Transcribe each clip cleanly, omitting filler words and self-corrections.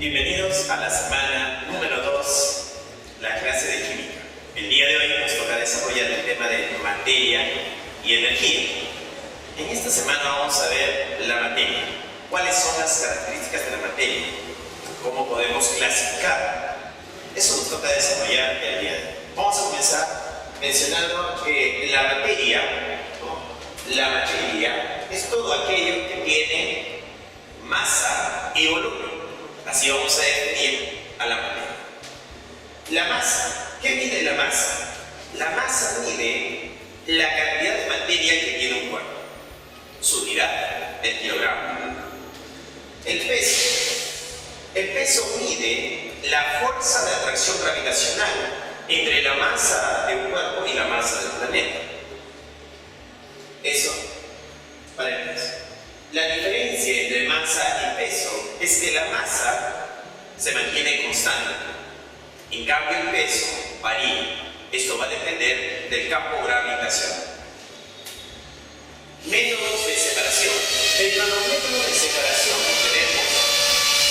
Bienvenidos a la semana número 2, la clase de química. El día de hoy nos toca desarrollar el tema de materia y energía. En esta semana vamos a ver la materia. ¿Cuáles son las características de la materia? ¿Cómo podemos clasificar? Eso nos toca desarrollar el día de hoy. Vamos a comenzar mencionando que la materia es todo aquello que tiene masa y volumen. Así vamos a definir a la materia. La masa. ¿Qué mide la masa? La masa mide la cantidad de materia que tiene un cuerpo. Su unidad, el kilogramo. El peso mide la fuerza de atracción gravitacional entre la masa de un cuerpo y la masa del planeta. Eso, para el peso. La diferencia entre masa y peso es que la masa se mantiene constante. En cambio, el peso varía. Esto va a depender del campo gravitacional. Métodos de separación. Dentro de los métodos de separación tenemos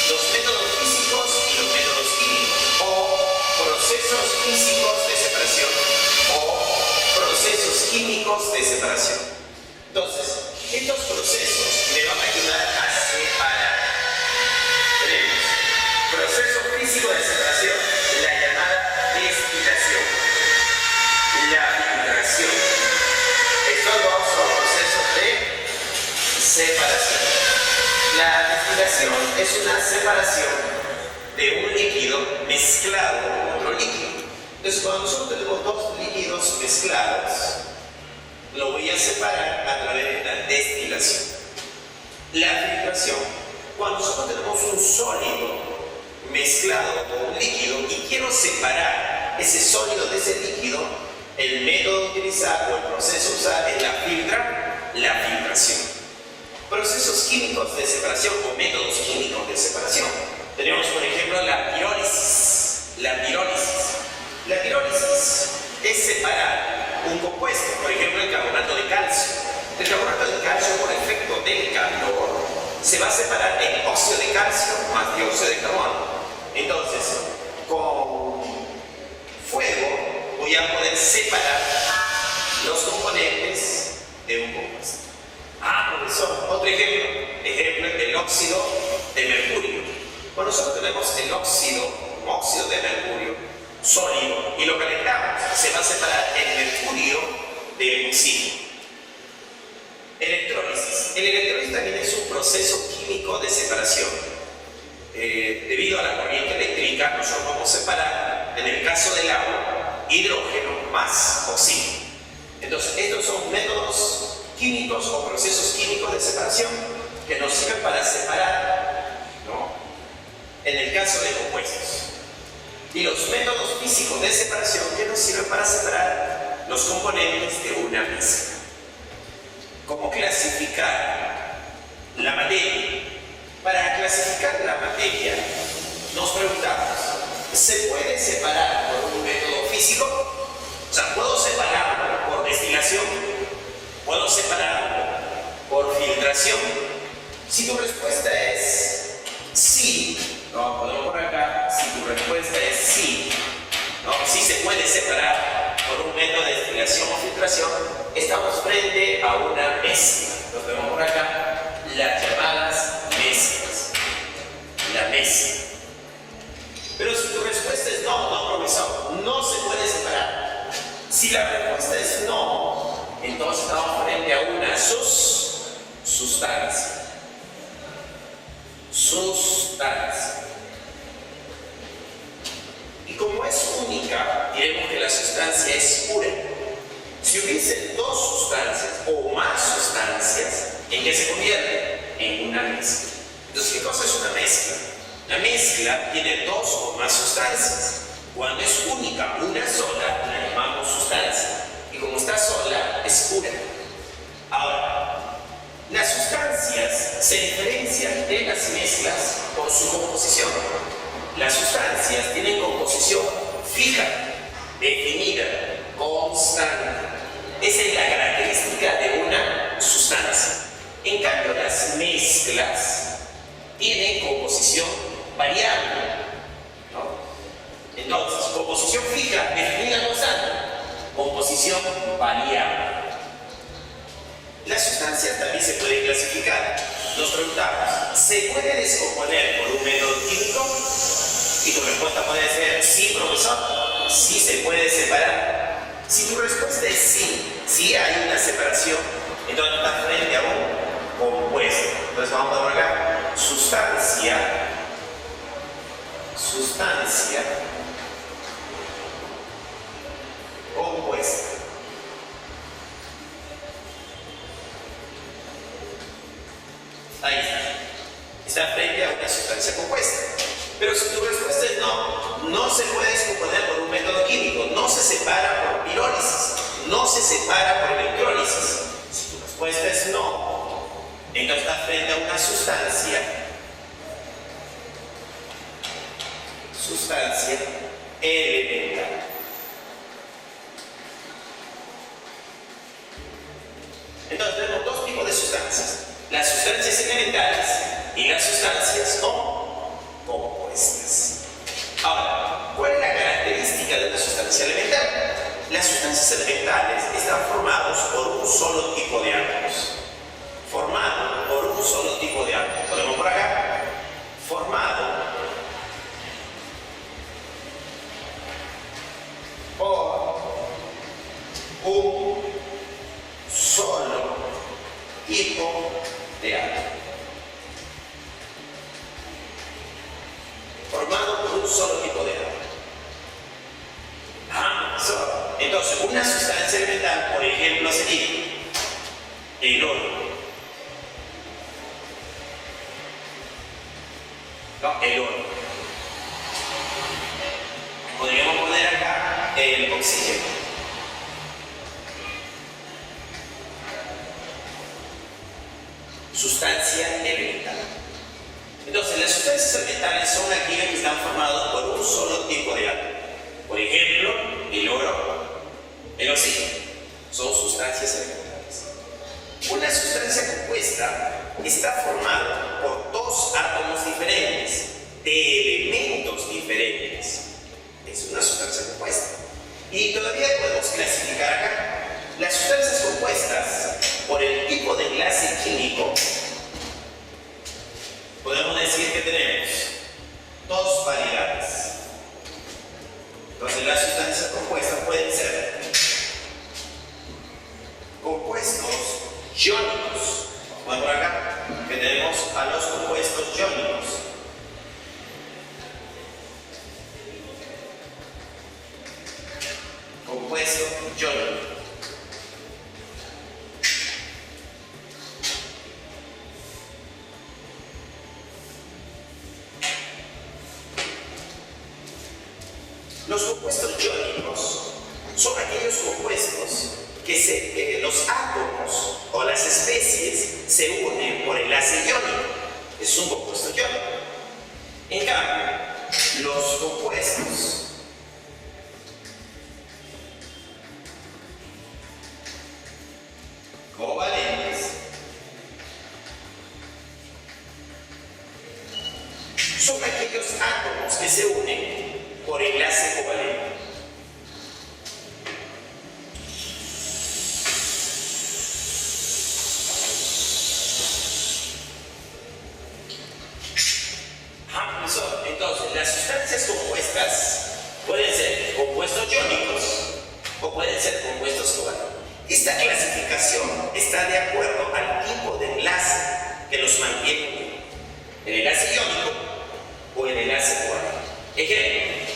los métodos físicos y los métodos químicos, o procesos físicos de separación, o procesos químicos de separación. Entonces, estos procesos me van a ayudar a separar. Tenemos proceso físico de separación, la llamada destilación, la filtración. Estos dos son procesos de separación. La destilación es una separación de un líquido mezclado con otro líquido. Entonces, cuando nosotros tenemos dos líquidos mezclados, lo voy a separar a través de la destilación. La filtración. Cuando nosotros tenemos un sólido mezclado con un líquido y quiero separar ese sólido de ese líquido, el método a utilizar o el proceso a usar es la filtración. Procesos químicos de separación o métodos químicos de separación. Tenemos, por ejemplo, la pirólisis. La pirólisis es separar un compuesto, por ejemplo, el carbonato de calcio. El carbonato de calcio, por efecto del calor, se va a separar en óxido de calcio más dióxido de carbono. Entonces, con fuego voy a poder separar los componentes de un compuesto. Profesor, otro ejemplo es el óxido de mercurio. Cuando nosotros tenemos el óxido de mercurio sólido y lo calentamos, se va a separar el mercurio del oxígeno. Electrólisis. El electrólisis también es un proceso químico de separación. Debido a la corriente eléctrica, nosotros vamos a separar, en el caso del agua, hidrógeno más oxígeno. Entonces, estos son métodos químicos o procesos químicos de separación que nos sirven para separar, ¿no?, en el caso de compuestos. Y los métodos físicos de separación que nos sirven para separar los componentes de una mezcla. ¿Cómo clasificar la materia? Para clasificar la materia, nos preguntamos, ¿se puede separar por un método físico? O sea, ¿puedo separarlo por destilación? ¿Puedo separarlo por filtración? Si tu respuesta es sí, lo ponemos por acá. Si tu respuesta es sí, sí se puede separar por un método de destilación o filtración, estamos frente a una mezcla. Lo vemos por acá, las llamadas mezclas. La mezcla. Pero si tu respuesta es no, profesor, no se puede separar. Si la respuesta es no, entonces estamos frente a una sustancia. Y como es única, diremos que la sustancia es pura. Si hubiese dos sustancias o más sustancias, ¿en qué se convierte? En una mezcla. Entonces, ¿qué cosa es una mezcla? La mezcla tiene dos o más sustancias. Cuando es única, una sola, la llamamos sustancia. Y como está sola, es pura. Ahora, las sustancias se diferencian de las mezclas por su composición. Las sustancias tienen composición fija, definida, constante. Esa es la característica de una sustancia. En cambio, las mezclas tienen composición variable, ¿no? Entonces, composición fija, definida constante, composición variable. Las sustancias también se pueden clasificar. Nos preguntamos, ¿se puede descomponer por un método químico? Y tu respuesta puede ser sí, profesor, sí se puede separar. Si tu respuesta es sí, sí hay una separación, entonces estás frente a un compuesto. Entonces vamos a poner acá sustancia, compuesta. Ahí está. Está frente a una sustancia compuesta. Pero si tu respuesta es no, no se puede descomponer por un método químico, no se separa por pirólisis, no se separa por electrólisis. Si tu respuesta es no, entonces está frente a una sustancia elemental. Entonces tenemos dos tipos de sustancias: las sustancias elementales y las sustancias compuestas. Ahora, ¿cuál es la característica de una sustancia elemental? Las sustancias elementales están formadas por un solo tipo de átomos. Ponemos por acá, formado por un solo tipo de átomo. Formado por un solo tipo de átomo. Entonces, una sustancia elemental, por ejemplo, sería el oro. El oro. Podríamos poner acá el oxígeno. Sustancia elemental. Entonces, las sustancias elementales son aquellas que están formadas por un solo tipo de átomo. Por ejemplo, el oro, el oxígeno, son sustancias elementales. Una sustancia compuesta está formada por dos átomos diferentes, de elementos diferentes. Es una sustancia compuesta. Y todavía podemos clasificar acá las sustancias compuestas por el tipo de enlace químico. Podemos decir que tenemos dos variedades. Entonces, las sustancias compuestas pueden ser compuestos iónicos. Vamos por acá, que tenemos a los compuestos iónicos. Compuesto iónico. Los compuestos iónicos son aquellos compuestos que los átomos o las especies se unen por enlace iónico. Es un compuesto iónico. En cambio, los compuestos covalentes son aquellos átomos que se unen por enlace covalente. Entonces, las sustancias compuestas pueden ser compuestos iónicos o pueden ser compuestos covalentes. Esta clasificación está de acuerdo al tipo de enlace que los mantiene unidos: el enlace iónico o el enlace covalente. Ejemplo.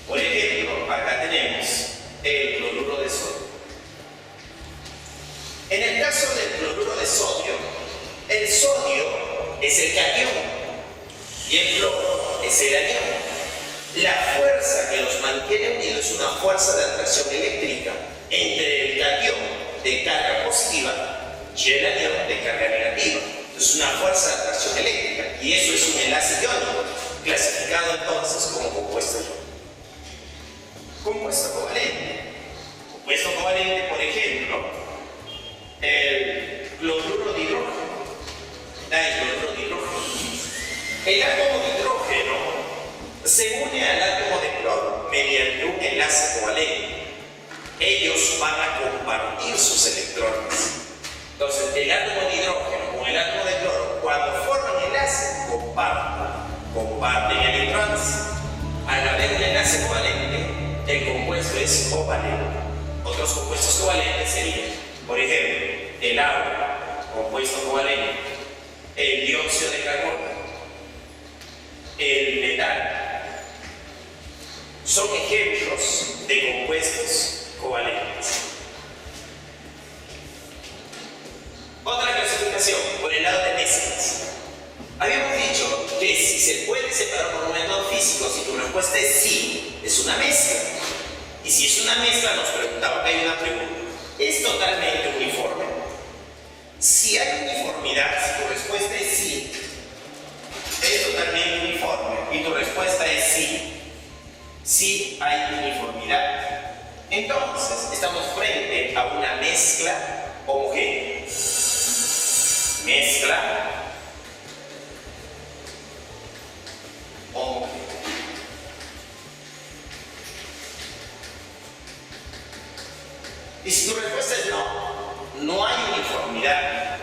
Por ejemplo, acá tenemos el cloruro de sodio. En el caso del cloruro de sodio, el sodio es el catión y el cloro es el anión. La fuerza que los mantiene unidos es una fuerza de atracción eléctrica entre el catión de carga positiva y el anión de carga negativa. Es una fuerza de atracción eléctrica y eso es un enlace iónico, clasificado entonces como compuesto iónico. Compuesto covalente. Compuesto covalente, por ejemplo, el cloruro de hidrógeno. El átomo de hidrógeno se une al átomo de cloro mediante un enlace covalente. Ellos van a compartir sus electrones. Entonces, el átomo de hidrógeno con el átomo de cloro, cuando forman enlace, comparten electrones. Al haber un enlace covalente, el compuesto es covalente. Otros compuestos covalentes serían, por ejemplo, el agua, compuesto covalente, el dióxido de carbono, el metal. Son ejemplos de compuestos covalentes. Otra clasificación, por el lado de mezclas. Habíamos dicho que si se puede separar por un método físico, si tu respuesta es sí, es una mezcla. Y si es una mezcla, nos preguntaba, acá hay una pregunta, ¿es totalmente uniforme? Si hay uniformidad, si tu respuesta es sí, es totalmente uniforme, y tu respuesta es sí, sí hay uniformidad, entonces estamos frente a una mezcla homogénea. Mezcla homogénea. Y si tu respuesta es no, no hay uniformidad,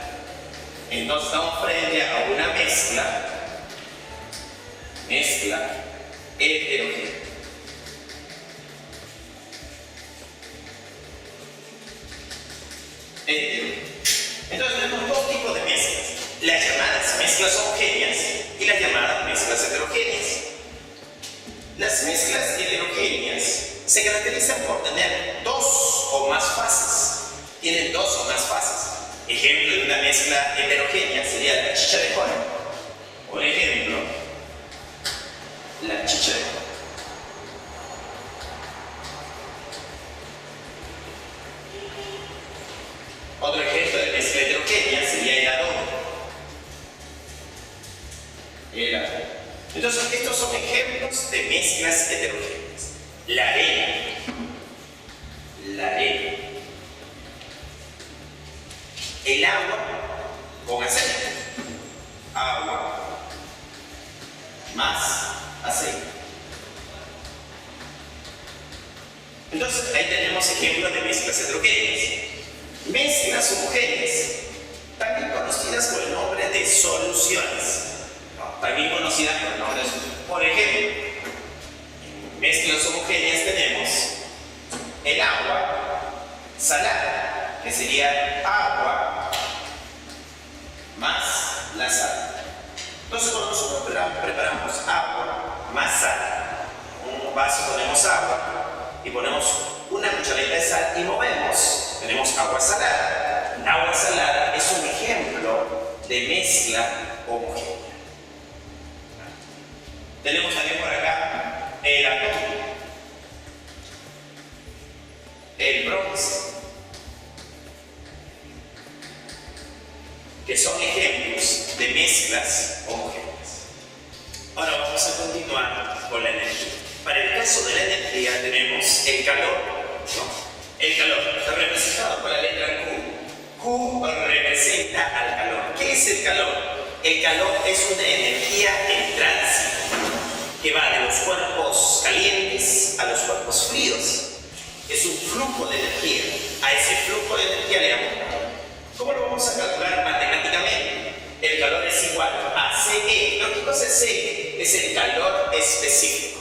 entonces estamos frente a una mezcla heterogénea. Entonces tenemos dos tipos de mezclas, las llamadas mezclas homogéneas y las llamadas mezclas heterogéneas. Las mezclas heterogéneas se caracterizan por tener dos o más fases. Tienen dos o más fases. Ejemplo de una mezcla heterogénea sería la chicha de cola. Por ejemplo, la chicha de cola. Otro ejemplo de mezcla heterogénea sería el adobo. Entonces, estos son ejemplos de mezclas heterogéneas. La arena, el agua con aceite, agua más aceite. Entonces, ahí tenemos ejemplos de mezclas heterogéneas. Mezclas homogéneas, también conocidas por el nombre de soluciones, también conocidas por el nombre de soluciones. Por ejemplo, en mezclas homogéneas tenemos el agua salada, que sería agua más la sal. Entonces, cuando nosotros preparamos agua más sal, en un vaso ponemos agua y ponemos una cucharadita de sal y movemos. Tenemos agua salada. La agua salada es un ejemplo de mezcla homogénea. Tenemos también por acá el atún, el bronce, que son ejemplos de mezclas homogéneas. Ahora vamos a continuar con la energía. Para el caso de la energía tenemos el calor, ¿no? El calor está representado por la letra Q. Q representa al calor. ¿Qué es el calor? El calor es una energía en tránsito que va de los cuerpos calientes a los cuerpos fríos. Es un flujo de energía. A ese flujo de energía le llamamos calor. ¿Cómo lo vamos a calcular matemáticamente? El calor es igual a CE. ¿Qué cosa es CE? Es el calor específico.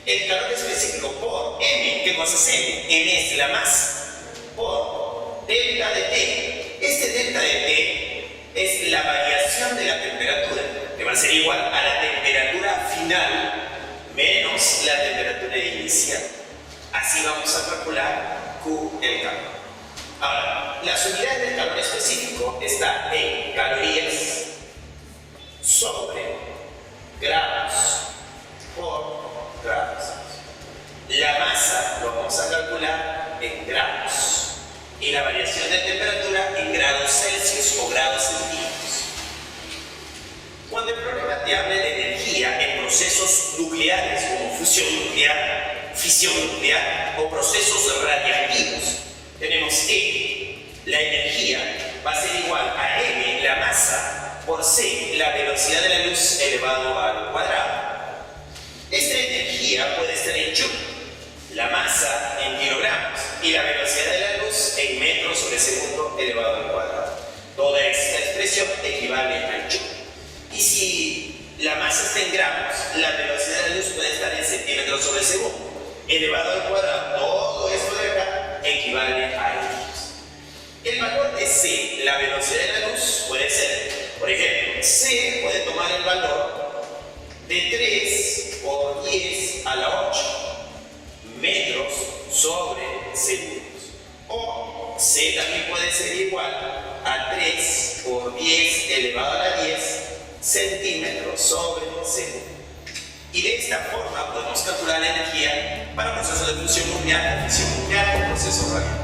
El calor específico por M, ¿qué cosa es M? M es la masa por delta de T. Este delta de T es la variación de la temperatura, que va a ser igual a la temperatura final menos la temperatura inicial. Así vamos a calcular Q, el calor. Ahora, las unidades del calor específico están en calorías sobre grados por grados. La masa lo vamos a calcular en grados y la variación de temperatura en grados Celsius o grados centígrados. Cuando el problema te hable de energía en procesos nucleares como fusión nuclear, fisión nuclear o procesos radiactivos, tenemos que la energía va a ser igual a M, la masa, por C, la velocidad de la luz elevado al cuadrado. Esta el Joule, la masa en kilogramos y la velocidad de la luz en metros sobre segundo elevado al cuadrado. Toda esta expresión equivale al Joule. Y si la masa está en gramos, la velocidad de la luz puede estar en centímetros sobre segundo elevado al cuadrado. Todo esto de acá equivale a X. El valor de C, la velocidad de la luz, puede ser, por ejemplo, C puede tomar el valor de 3 por 10 a la 8 metros sobre segundos. O C también puede ser igual a 3 por 10 elevado a la 10 centímetros sobre segundo. Y de esta forma podemos calcular la energía para procesos de fusión nuclear, fisión nuclear o procesos radiactivos.